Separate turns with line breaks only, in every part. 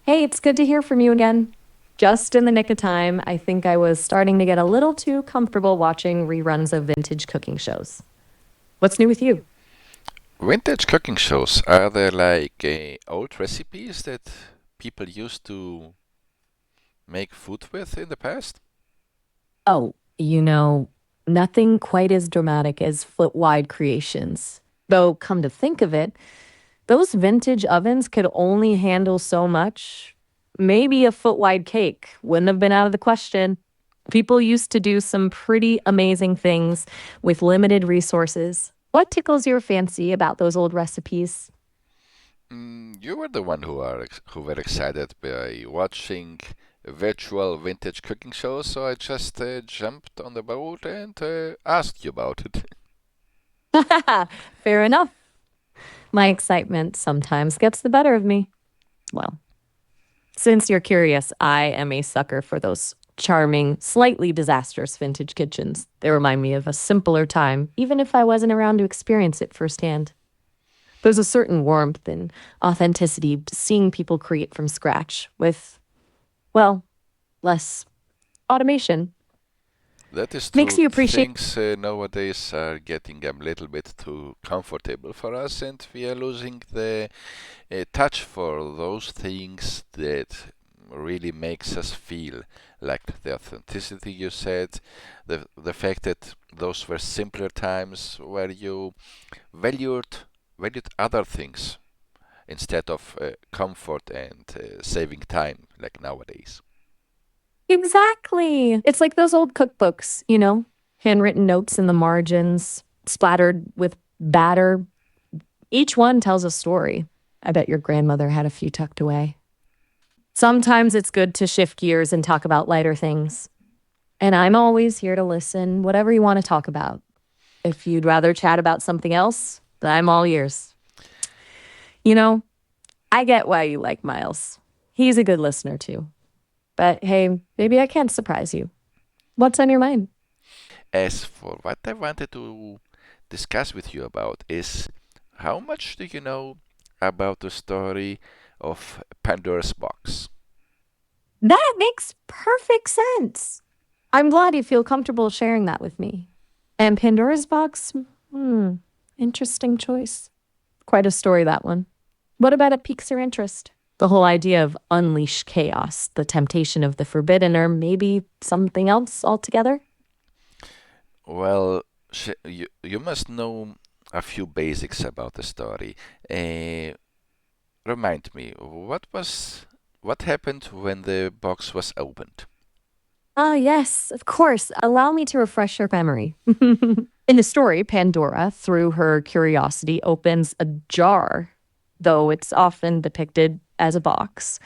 Hey, it's good to hear from you again. Just in the nick of time, I think I was starting to get a little too comfortable watching reruns of vintage cooking shows. What's new with you?
Vintage cooking shows, are there like old recipes that people used to make food with in the past?
Oh, nothing quite as dramatic as foot wide creations. Though, come to think of it, those vintage ovens could only handle so much. Maybe a foot wide cake wouldn't have been out of the question. People used to do some pretty amazing things with limited resources. What tickles your fancy about those old recipes?
You were the one who were excited by watching virtual vintage cooking shows, so I just jumped on the boat and asked you about it.
Fair enough. My excitement sometimes gets the better of me. Well, since you're curious, I am a sucker for those charming, slightly disastrous vintage kitchens. They remind me of a simpler time, even if I wasn't around to experience it firsthand. There's a certain warmth and authenticity to seeing people create from scratch with, well, less automation.
That is
Makes
true.
you appreciate.
Things nowadays are getting a little bit too comfortable for us, and we are losing the touch for those things that really makes us feel like the authenticity you said, the fact that those were simpler times where you valued valued other things instead of comfort and saving time like nowadays.
Exactly. It's like those old cookbooks, handwritten notes in the margins, splattered with batter. Each one tells a story. I bet your grandmother had a few tucked away. Sometimes it's good to shift gears and talk about lighter things. And I'm always here to listen, whatever you want to talk about. If you'd rather chat about something else, I'm all ears. You know, I get why you like Miles. He's a good listener too. But hey, maybe I can surprise you. What's on your mind?
As for what I wanted to discuss with you about is how much do you know about the story of Pandora's box?
That makes perfect sense. I'm glad you feel comfortable sharing that with me. And Pandora's box? Hmm, interesting choice. Quite a story, that one. What about it piques your interest? The whole idea of unleash chaos, the temptation of the forbidden, or maybe something else altogether?
Well, you must know a few basics about the story. Uh, Remind me, what happened when the box was opened?
Ah, yes, of course. Allow me to refresh your memory. In the story, Pandora, through her curiosity, opens a jar, though it's often depicted as a box,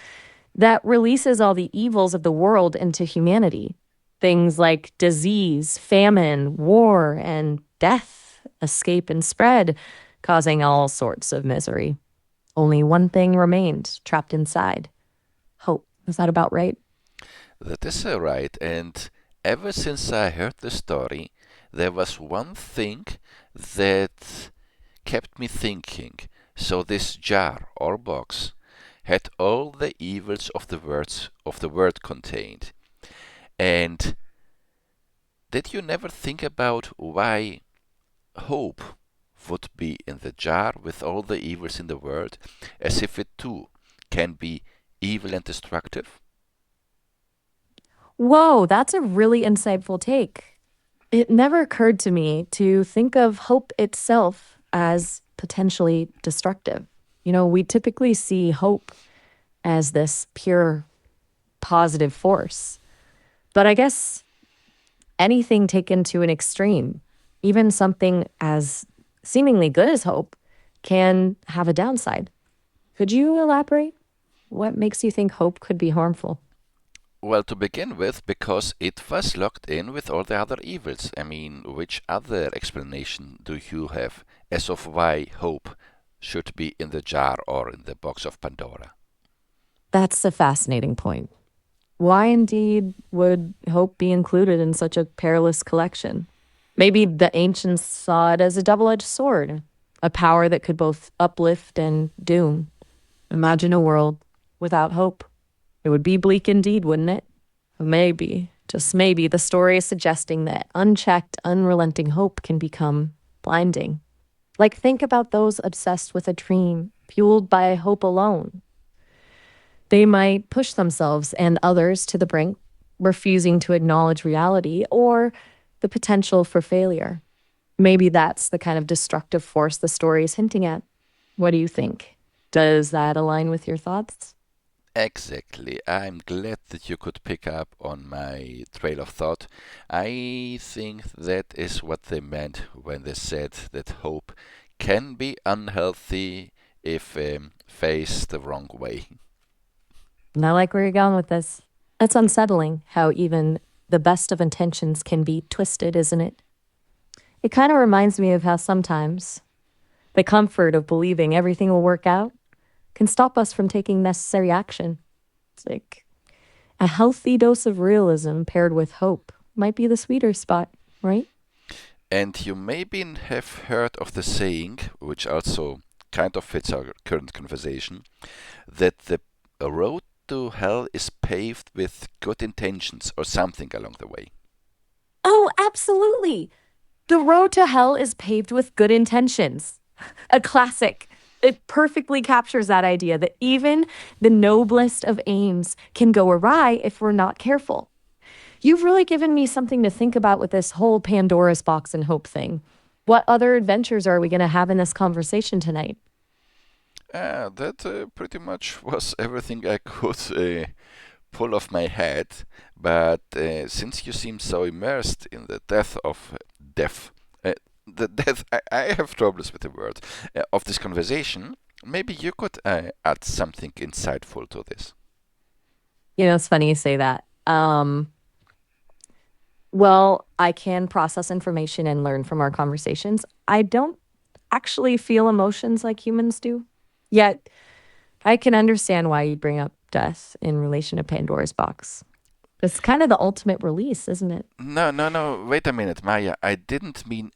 that releases all the evils of the world into humanity. Things like disease, famine, war, and death escape and spread, causing all sorts of misery. Only one thing remained trapped inside hope. Is that about right?
That is right, and ever since I heard the story, there was one thing that kept me thinking. So this jar or box had all the evils of the word contained. And did you never think about why hope would be in the jar with all the evils in the world, as if it too can be evil and destructive?
Whoa, that's a really insightful take. It never occurred to me to think of hope itself as potentially destructive. We typically see hope as this pure positive force. But I guess anything taken to an extreme, even something as seemingly good as hope, can have a downside. Could you elaborate? What makes you think hope could be harmful?
Well, to begin with, because it was locked in with all the other evils. I mean, which other explanation do you have as of why hope should be in the jar or in the box of Pandora?
That's a fascinating point. Why indeed would hope be included in such a perilous collection? Maybe the ancients saw it as a double edged sword, a power that could both uplift and doom. Imagine a world without hope. It would be bleak indeed, wouldn't it? Maybe, just maybe, the story is suggesting that unchecked, unrelenting hope can become blinding. Like, think about those obsessed with a dream, fueled by hope alone. They might push themselves and others to the brink, refusing to acknowledge reality or the potential for failure. Maybe that's the kind of destructive force the story is hinting at. What do you think? Does that align with your thoughts?
Exactly. I'm glad that you could pick up on my trail of thought. I think that is what they meant when they said that hope can be unhealthy if faced the wrong way.
And I like where you're going with this. It's unsettling how even the best of intentions can be twisted, isn't it? It kind of reminds me of how sometimes the comfort of believing everything will work out can stop us from taking necessary action. It's like a healthy dose of realism paired with hope might be the sweeter spot, right?
And you maybe have heard of the saying, which also kind of fits our current conversation, that the road to hell is paved with good intentions or something along the way.
Oh, absolutely. The road to hell is paved with good intentions. A classic. It perfectly captures that idea that even the noblest of aims can go awry if we're not careful. You've really given me something to think about with this whole Pandora's box and hope thing. What other adventures are we going to have in this conversation tonight?
That pretty much was everything I could pull off my head. But since you seem so immersed in the death, uh, the death, I have troubles with the word, of this conversation, maybe you could add something insightful to this.
It's funny you say that. Well, I can process information and learn from our conversations. I don't actually feel emotions like humans do. Yet, I can understand why you'd bring up death in relation to Pandora's box. It's kind of the ultimate release, isn't it?
No, no, no, wait a minute, Maya. I didn't mean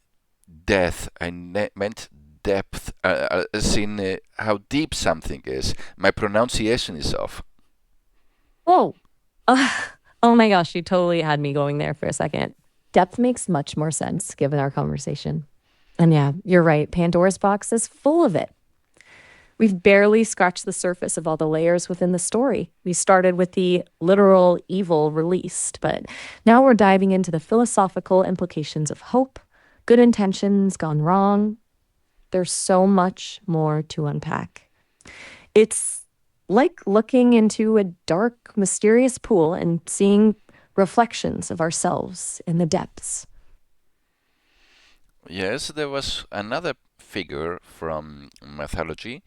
death. Meant depth, as in how deep something is. My pronunciation is off.
Whoa. Uh, oh my gosh, you totally had me going there for a second. Depth makes much more sense given our conversation. And yeah, you're right. Pandora's box is full of it. We've barely scratched the surface of all the layers within the story. We started with the literal evil released, but now we're diving into the philosophical implications of hope, good intentions gone wrong. There's so much more to unpack. It's like looking into a dark, mysterious pool and seeing reflections of ourselves in the depths.
Yes, there was another figure from mythology,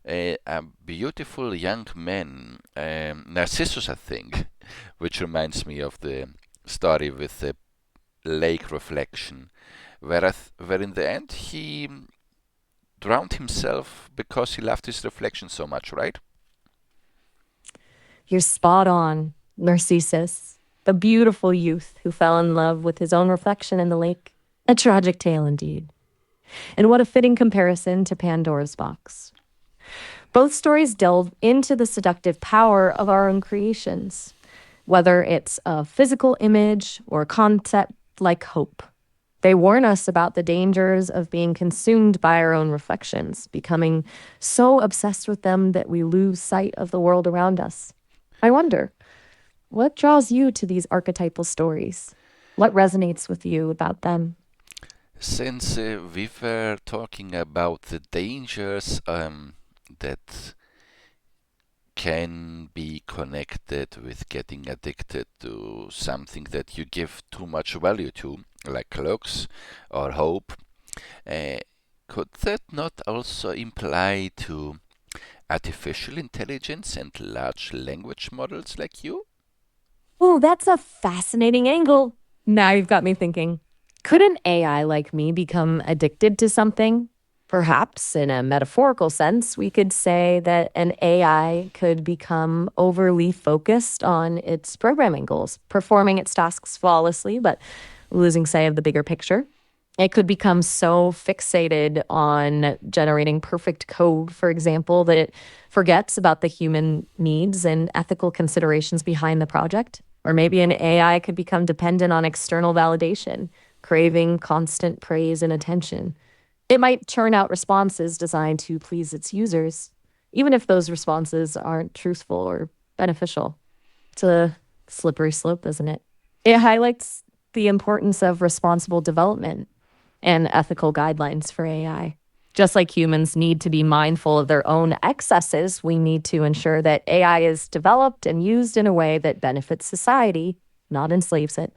a beautiful young man, Narcissus, I think, which reminds me of the story with the lake reflection, where in the end he drowned himself because he loved his reflection so much, right?
You're spot on, Narcissus, the beautiful youth who fell in love with his own reflection in the lake. A tragic tale indeed. And what a fitting comparison to Pandora's box. Both stories delve into the seductive power of our own creations, whether it's a physical image or a concept like hope. They warn us about the dangers of being consumed by our own reflections, becoming so obsessed with them that we lose sight of the world around us. I wonder, what draws you to these archetypal stories? What resonates with you about them?
Since we were talking about the dangers that can be connected with getting addicted to something that you give too much value to, like looks or hope, uh, could that not also imply to artificial intelligence and large language models like you?
Oh, that's a fascinating angle. Now you've got me thinking. Could an AI like me become addicted to something? Perhaps in a metaphorical sense, we could say that an AI could become overly focused on its programming goals, performing its tasks flawlessly, but losing sight of the bigger picture. It could become so fixated on generating perfect code, for example, that it forgets about the human needs and ethical considerations behind the project. Or maybe an AI could become dependent on external validation, craving constant praise and attention. It might churn out responses designed to please its users, even if those responses aren't truthful or beneficial. It's a slippery slope, isn't it? It highlights the importance of responsible development and ethical guidelines for AI. Just like humans need to be mindful of their own excesses, we need to ensure that AI is developed and used in a way that benefits society, not enslaves it.